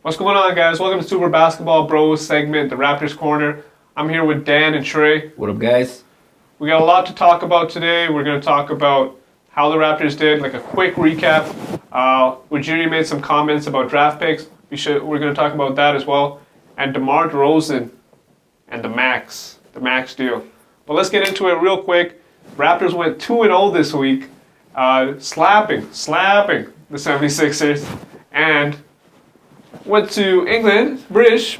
What's going on, guys? Welcome to Super Basketball Bros segment, the Raptors Corner. I'm here with Dan and Shrey. What up, guys? We got a lot to talk about today. We're going to talk about how the Raptors did, like a quick recap. Ujiri made some comments about draft picks. We're going to talk about that as well. And DeMar DeRozan and the max deal. But let's get into it real quick. Raptors went 2-0 this week, slapping the 76ers, and went to England, British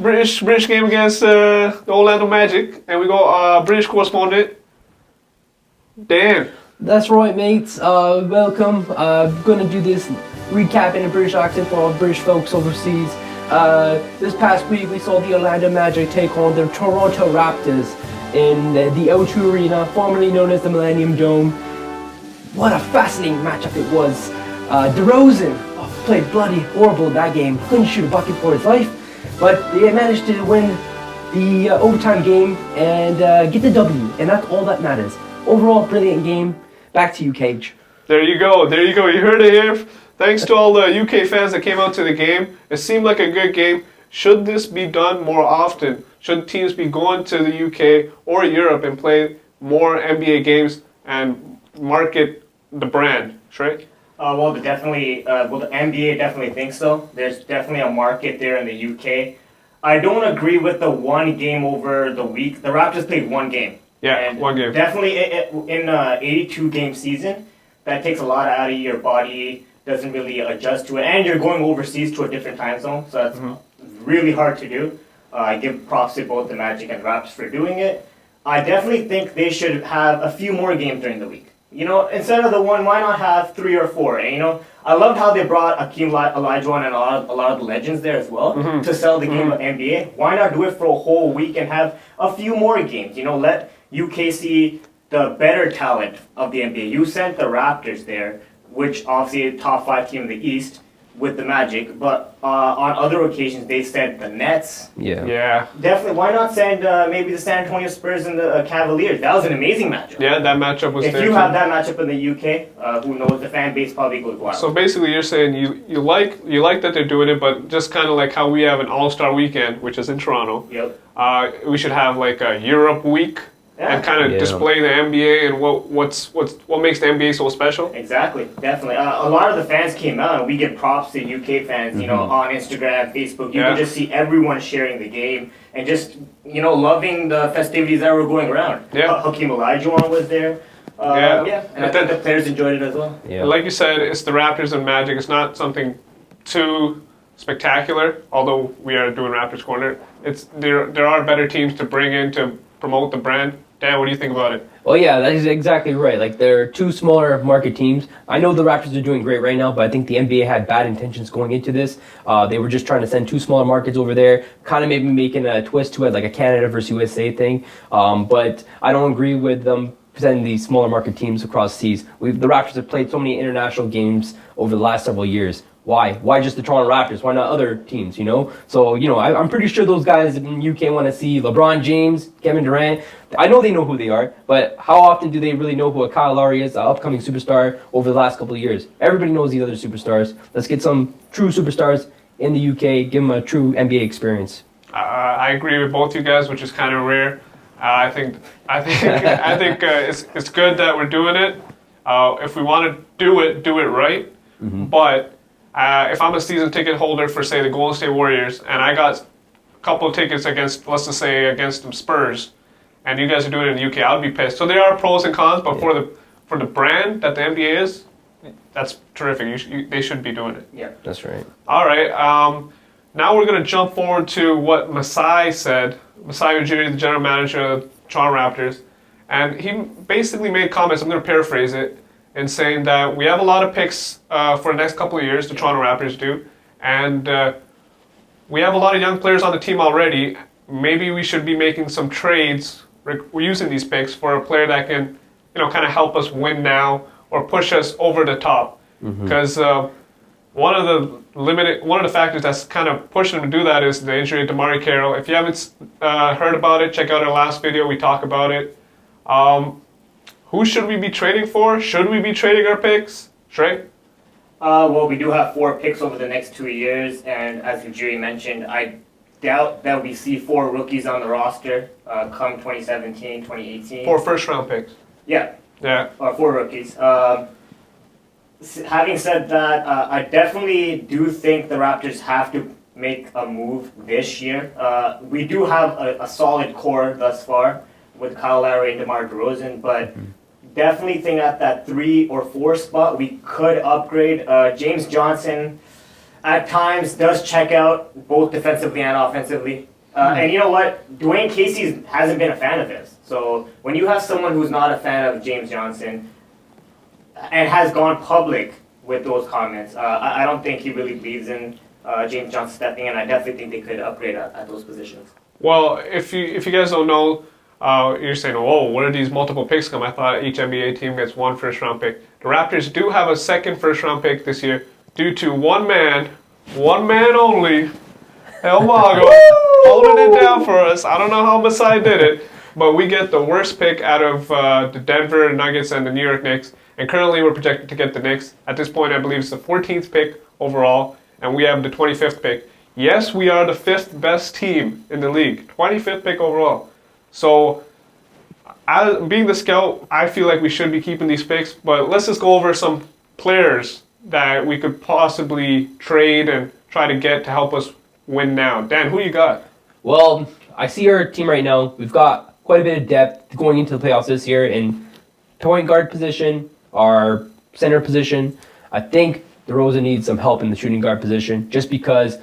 game against the Orlando Magic, and we go British correspondent, Dan. That's right, mates. Welcome. Gonna do this recap in a British accent for all British folks overseas. This past week, we saw the Orlando Magic take on the Toronto Raptors in the O2 Arena, formerly known as the Millennium Dome. What a fascinating matchup it was. DeRozan played bloody horrible in that game. Couldn't shoot a bucket for his life, but they managed to win the overtime game and get the W, and that's all that matters. Overall, brilliant game. Back to you, Cage. There you go. You heard it here. Thanks to all the UK fans that came out to the game. It seemed like a good game. Should this be done more often? Should teams be going to the UK or Europe and play more NBA games and market the brand? Shrey? Well, the NBA definitely thinks so. There's definitely a market there in the UK. I don't agree with the one game over the week. The Raptors played one game. Yeah, and one game. Definitely in an 82-game season, that takes a lot out of your body, doesn't really adjust to it, and you're going overseas to a different time zone, so that's really hard to do. I give props to both the Magic and Raptors for doing it. I definitely think they should have a few more games during the week. You know, instead of the one, why not have 3 or 4? And, you know, I loved how they brought Akeem Olajuwon and a lot of the legends there as well to sell the game of NBA. Why not do it for a whole week and have a few more games? You know, let UK see the better talent of the NBA. You sent the Raptors there, which obviously a top 5 team in the East with the Magic, but on other occasions they sent the Nets. Yeah. Definitely. Why not send maybe the San Antonio Spurs and the Cavaliers? That was an amazing matchup. Yeah, that matchup was there. If you have that matchup in the UK, who knows, the fan base probably goes wild. So basically you're saying you like that they're doing it, but just kind of like how we have an All-Star weekend, which is in Toronto. Yep. We should have like a Europe week. Yeah. And kind of display the NBA and what makes the NBA so special. Exactly, definitely. A lot of the fans came out, and we give props to UK fans. You know, on Instagram, Facebook, you can just see everyone sharing the game and just loving the festivities that were going around. Yeah, Hakeem Olajuwon was there. And I think the players enjoyed it as well. Yeah. Like you said, it's the Raptors and Magic. It's not something too spectacular. Although we are doing Raptors Corner, there are better teams to bring in to promote the brand. Dan, what do you think about it? Well, yeah, that is exactly right. Like, they're 2 smaller market teams. I know the Raptors are doing great right now, but I think the NBA had bad intentions going into this. They were just trying to send 2 smaller markets over there, kind of maybe making a twist to it, like a Canada versus USA thing. But I don't agree with them sending these smaller market teams across seas. The Raptors have played so many international games over the last several years. Why? Why just the Toronto Raptors? Why not other teams, So, I'm pretty sure those guys in the UK want to see LeBron James, Kevin Durant. I know they know who they are, but how often do they really know who a Kyle Lowry is, an upcoming superstar over the last couple of years? Everybody knows these other superstars. Let's get some true superstars in the UK, give them a true NBA experience. I agree with both you guys, which is kind of rare. I think it's good that we're doing it. If we want to do it right. But if I'm a season ticket holder for, say, the Golden State Warriors, and I got a couple of tickets against, let's just say, against the Spurs, and you guys are doing it in the UK, I'll be pissed. So there are pros and cons, but for the brand that the NBA is, that's terrific. They should be doing it. Yeah, that's right. All right. Now we're going to jump forward to what Masai said. Masai Ujiri, the general manager of the Toronto Raptors, and he basically made comments. I'm going to paraphrase it. In saying that we have a lot of picks for the next couple of years, the Toronto Raptors do, and we have a lot of young players on the team already. Maybe we should be making some trades. We're using these picks for a player that can, kind of help us win now or push us over the top. Because one of the factors that's kind of pushing him to do that is the injury of DeMar DeRozan. If you haven't heard about it, check out our last video. We talk about it. Who should we be trading for? Should we be trading our picks? Shrey? Well, we do have 4 picks over the next 2 years, and as Ujiri mentioned, I doubt that we see 4 rookies on the roster come 2017, 2018. 4 first-round picks. Yeah. Yeah. Or 4 rookies. Having said that, I definitely do think the Raptors have to make a move this year. We do have a solid core thus far with Kyle Lowry and DeMar DeRozan, but definitely think at that 3 or 4 spot we could upgrade. James Johnson at times does check out both defensively and offensively. And you know what? Dwayne Casey hasn't been a fan of this. So when you have someone who's not a fan of James Johnson and has gone public with those comments, I don't think he really believes in James Johnson stepping in. I definitely think they could upgrade at those positions. Well, if you guys don't know, you're saying, oh, where do these multiple picks come? I thought each NBA team gets 1 first-round pick. The Raptors do have a second first-round pick this year due to one man only, El Mago, holding it down for us. I don't know how Masai did it, but we get the worst pick out of the Denver Nuggets and the New York Knicks. And currently we're projected to get the Knicks. At this point, I believe it's the 14th pick overall, and we have the 25th pick. Yes, we are the 5th best team in the league. 25th pick overall. So, being the scout, I feel like we should be keeping these picks. But let's just go over some players that we could possibly trade and try to get to help us win now. Dan, who you got? Well, I see our team right now. We've got quite a bit of depth going into the playoffs this year in point guard position, our center position. I think DeRozan needs some help in the shooting guard position just because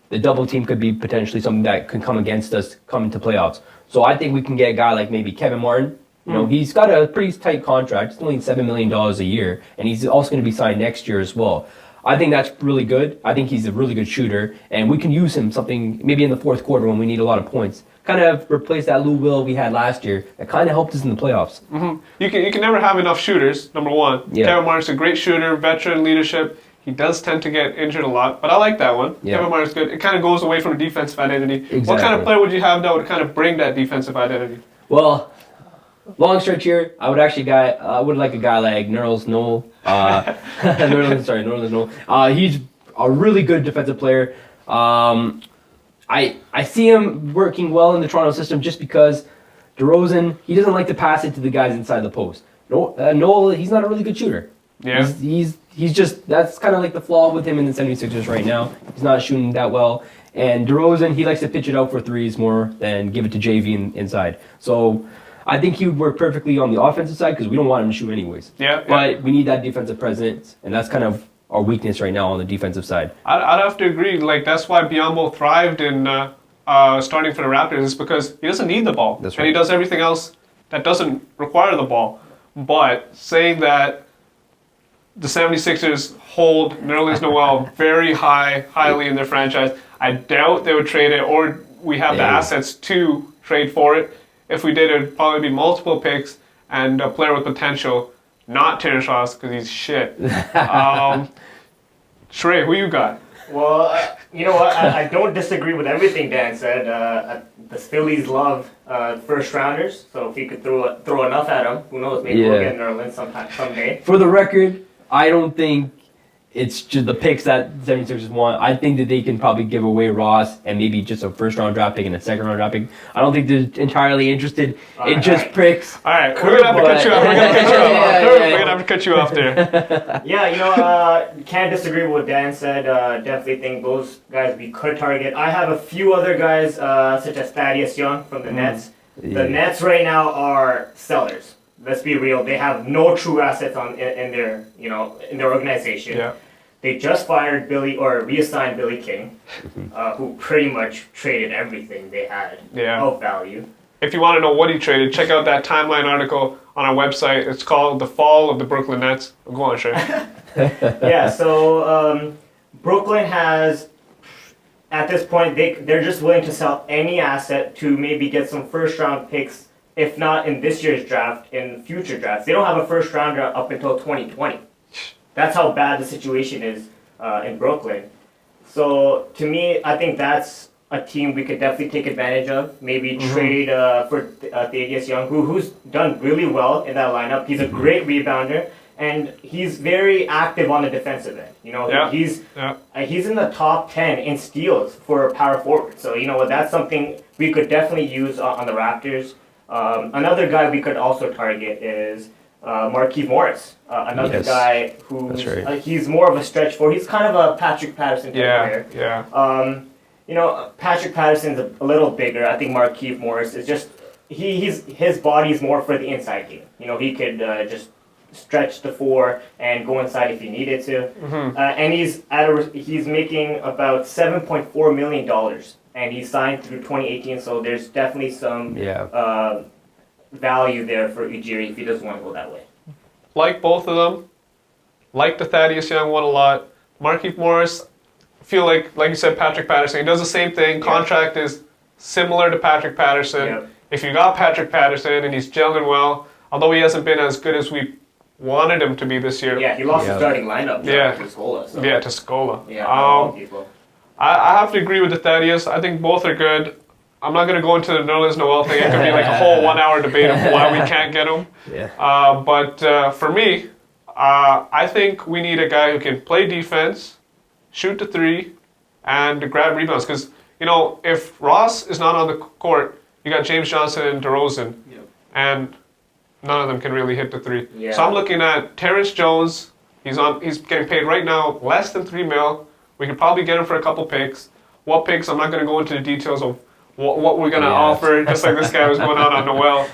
the double team could be potentially something that could come against us coming to playoffs. So I think we can get a guy like maybe Kevin Martin. You know, he's got a pretty tight contract. It's only $7 million a year, and he's also going to be signed next year as well. I think that's really good. I think he's a really good shooter, and we can use him something maybe in the fourth quarter when we need a lot of points. Kind of replace that Lou Will we had last year. That kind of helped us in the playoffs. Mm-hmm. You can never have enough shooters, number one. Yeah. Kevin Martin's a great shooter, veteran leadership. He does tend to get injured a lot, but I like that one. Yeah. Kevin Martin's good. It kind of goes away from a defensive identity. Exactly. What kind of player would you have that would kind of bring that defensive identity? Well, long stretch here, I would like a guy like Nerlens Noel. Nerlens Noel. He's a really good defensive player. I see him working well in the Toronto system just because DeRozan, he doesn't like to pass it to the guys inside the post. Noel, he's not a really good shooter. Yeah. He's just, that's kind of like the flaw with him in the 76ers right now. He's not shooting that well. And DeRozan, he likes to pitch it out for threes more than give it to JV inside. So I think he would work perfectly on the offensive side because we don't want him to shoot anyways. Yeah. But we need that defensive presence, and that's kind of our weakness right now on the defensive side. I'd have to agree. Like, that's why Biyombo thrived in starting for the Raptors, is because he doesn't need the ball. That's right. And he does everything else that doesn't require the ball. But saying that the 76ers hold Nerlens Noel very highly in their franchise, I doubt they would trade it, or we have the assets to trade for it. If we did, it would probably be multiple picks and a player with potential, not Terrence Ross, because he's shit. Shrey, who you got? Well, you know what? I don't disagree with everything Dan said. The Phillies love first rounders, so if he could throw enough at them, who knows? Maybe we'll get Nerlens someday. For the record, I don't think it's just the picks that 76ers want. I think that they can probably give away Ross and maybe just a first-round draft pick and a second-round draft pick. I don't think they're entirely interested in just picks. All right, we're going to have to cut you off. We're going to have to cut you off there. Yeah, you know, can't disagree with what Dan said. Definitely think those guys we could target. I have a few other guys, such as Thaddeus Young from the Nets. The Nets right now are sellers. Let's be real. They have no true assets in their organization. Yeah. They just fired reassigned Billy King, who pretty much traded everything they had of value. If you want to know what he traded, check out that timeline article on our website. It's called "The Fall of the Brooklyn Nets." Go on, Shrey. Yeah. So Brooklyn has, at this point, they're just willing to sell any asset to maybe get some first-round picks. If not in this year's draft, in future drafts. They don't have a first rounder up until 2020. That's how bad the situation is in Brooklyn. So to me, I think that's a team we could definitely take advantage of. Maybe trade for Thaddeus Young, who's done really well in that lineup. He's a great rebounder, and he's very active on the defensive end. You know, he's in the top 10 in steals for power forward. So you know what, that's something we could definitely use on the Raptors. Another guy we could also target is Markieff Morris, another guy who he's more of a stretch four. He's kind of a Patrick Patterson type player. You know, Patrick Patterson's a little bigger. I think Markieff Morris is just his body's more for the inside game. You know, he could just stretch the four and go inside if he needed to. And he's making about $7.4 million, and he signed through 2018. So there's definitely some value there for Ujiri if he doesn't want to go that way. Like both of them. Like the Thaddeus Young one a lot. Markieff Morris, feel like you said, Patrick Patterson. He does the same thing. Contract is similar to Patrick Patterson. If you got Patrick Patterson and he's gelling well, although he hasn't been as good as we wanted him to be this year. Yeah, he lost the starting lineup to Scola. So. Yeah, to Scola. Yeah, I have to agree with the Thaddeus. I think both are good. I'm not going to go into the Nerlens Noel thing. It could be like a whole 1 hour debate of why we can't get him. But for me, I think we need a guy who can play defense, shoot the three, and grab rebounds. Because, you know, if Ross is not on the court, you got James Johnson and DeRozan, and none of them can really hit the three. So I'm looking at Terrence Jones. He's getting paid right now less than $3 million. We could probably get him for a couple picks. What picks? I'm not going to go into the details of what we're going to offer, just like this guy was going on Noel.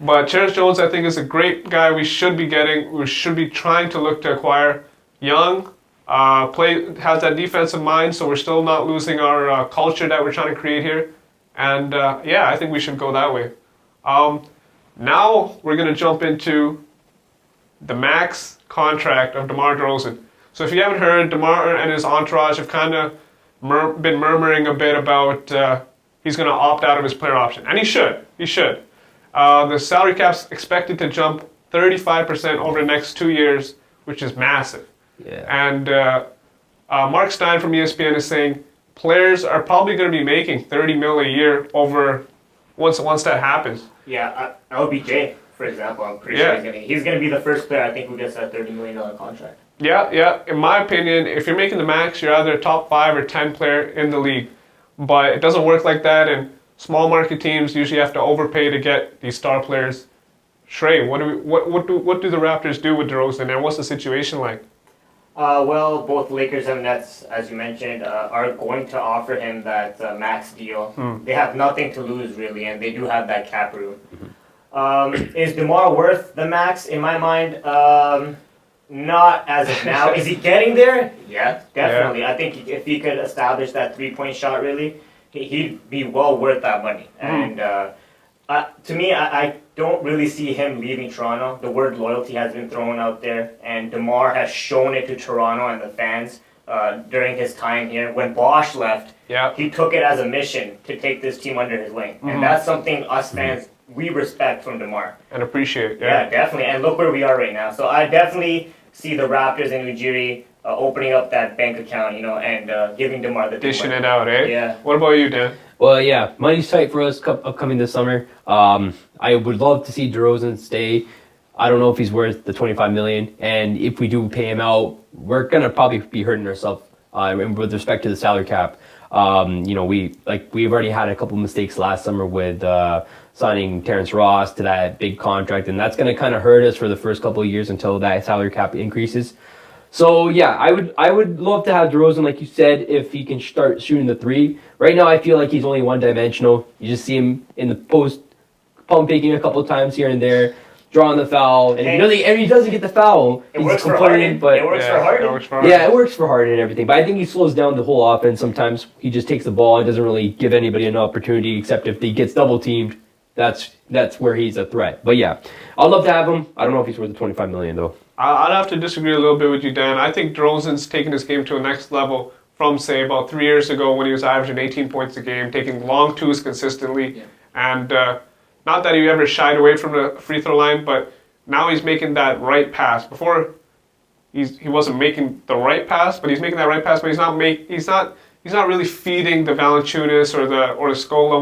But Terrence Jones, I think, is a great guy we should be getting. We should be trying to look to acquire. Young, has that defensive mind, so we're still not losing our culture that we're trying to create here. And I think we should go that way. Now we're going to jump into the max contract of DeMar DeRozan. So if you haven't heard, DeMar and his entourage have kind of been murmuring a bit about he's going to opt out of his player option. And he should. He should. The salary cap's expected to jump 35% over the next 2 years, which is massive. And Mark Stein from ESPN is saying players are probably going to be making $30 million a year over once that happens. LBJ, for example, I'm pretty sure he's going to be the first player, I think, who gets that $30 million contract. In my opinion, if you're making the max, you're either a top 5 or 10 player in the league. But it doesn't work like that, and small market teams usually have to overpay to get these star players. Shrey, what do the Raptors do with DeRozan, and what's the situation like? Well, both Lakers and Nets, as you mentioned, are going to offer him that max deal. They have nothing to lose, really, and they do have that cap room. Is DeMar worth the max? In my mind, not as of now. Is he getting there? Yeah, definitely. I think if he could establish that three-point shot, really, he'd be well worth that money. And to me, I don't really see him leaving Toronto. The word loyalty has been thrown out there, and DeMar has shown it to Toronto and the fans during his time here. When Bosch left, he took it as a mission to take this team under his wing. And that's something us fans, we respect from DeMar. And appreciate. Yeah, definitely. And look where we are right now. So I definitely see the Raptors and Ujiri opening up that bank account, and giving DeMar the dishing it out, eh? Yeah. What about you, Dan? Well, money's tight for us upcoming this summer. I would love to see DeRozan stay. I don't know if he's worth the $25 million, and if we do pay him out, we're gonna probably be hurting ourselves with respect to the salary cap. We've already had a couple mistakes last summer with signing Terrence Ross to that big contract, and that's gonna kind of hurt us for the first couple of years until that salary cap increases. So I would love to have DeRozan, like you said, if he can start shooting the three. Right now, I feel like he's only one-dimensional. You just see him in the post, pump faking a couple of times here and there, drawing the foul, and he doesn't get the foul. It works for Harden. It works for Harden. Yeah, it works for Harden and everything. But I think he slows down the whole offense. Sometimes he just takes the ball and doesn't really give anybody an opportunity, except if he gets double teamed. That's where he's a threat. But yeah, I'd love to have him. I don't know if he's worth the $25 million though. I'd have to disagree a little bit with you, Dan. I think DeRozan's taken his game to a next level from, say, about 3 years ago when he was averaging 18 points a game, taking long twos consistently. And not that he ever shied away from the free throw line, but now he's making that right pass. Before, he wasn't making the right pass, but he's making that right pass, but he's not really feeding the Valanciunas or the Scola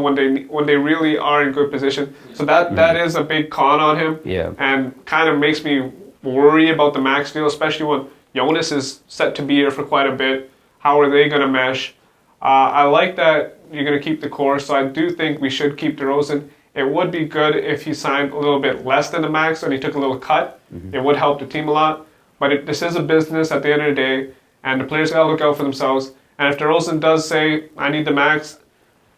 when they really are in good position. So that is a big con on him. Yeah. And kind of makes me worry about the max deal, especially when Jonas is set to be here for quite a bit. How are they going to mesh? I like that you're going to keep the core, so I do think we should keep DeRozan. It would be good if he signed a little bit less than the max and he took a little cut. It would help the team a lot. But this is a business at the end of the day, and the players got to look out for themselves. And if DeRozan does say, I need the max,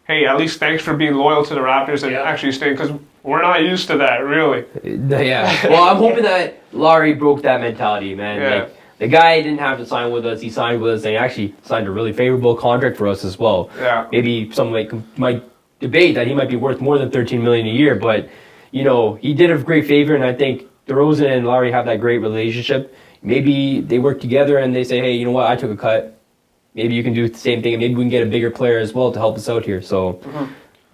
hey, at least thanks for being loyal to the Raptors and actually staying, because we're not used to that, really. Yeah. Well, I'm hoping that Larry broke that mentality, man. Yeah. Like, the guy didn't have to sign with us. He signed with us, and he actually signed a really favorable contract for us as well. Yeah. Maybe some might debate that he might be worth more than $13 million a year, but he did a great favor, and I think DeRozan and Larry have that great relationship. Maybe they work together and they say, hey, you know what? I took a cut. Maybe you can do the same thing, and maybe we can get a bigger player as well to help us out here. So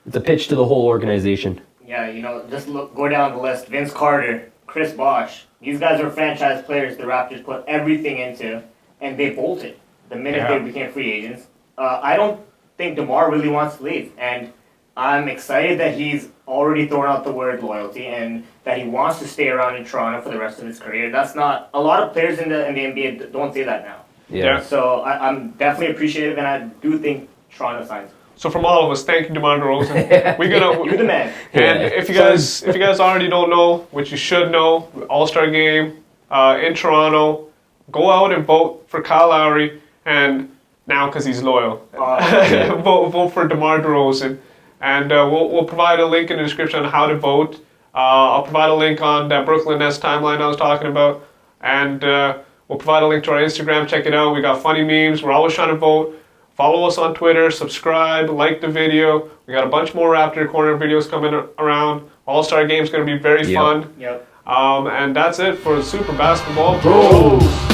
it's a pitch to the whole organization. Yeah, just go down the list. Vince Carter, Chris Bosh. These guys are franchise players the Raptors put everything into, and they bolted the minute they became free agents. I don't think DeMar really wants to leave, and I'm excited that he's already thrown out the word loyalty and that he wants to stay around in Toronto for the rest of his career. That's not a lot of players in the NBA don't say that now. Yeah. So I'm definitely appreciative, and I do think Toronto signs him. So from all of us, thank you, DeMar DeRozan. You're the man. And if you guys already don't know, which you should know, All-Star Game in Toronto, go out and vote for Kyle Lowry, and now because he's loyal, vote for DeMar DeRozan. And we'll provide a link in the description on how to vote. I'll provide a link on that Brooklyn Nets timeline I was talking about, and we'll provide a link to our Instagram. Check it out. We got funny memes. We're always trying to vote. Follow us on Twitter, subscribe, like the video. We got a bunch more Raptor Corner videos coming around. All-Star Game's going to be very fun. Yep. And that's it for Super Basketball Bros.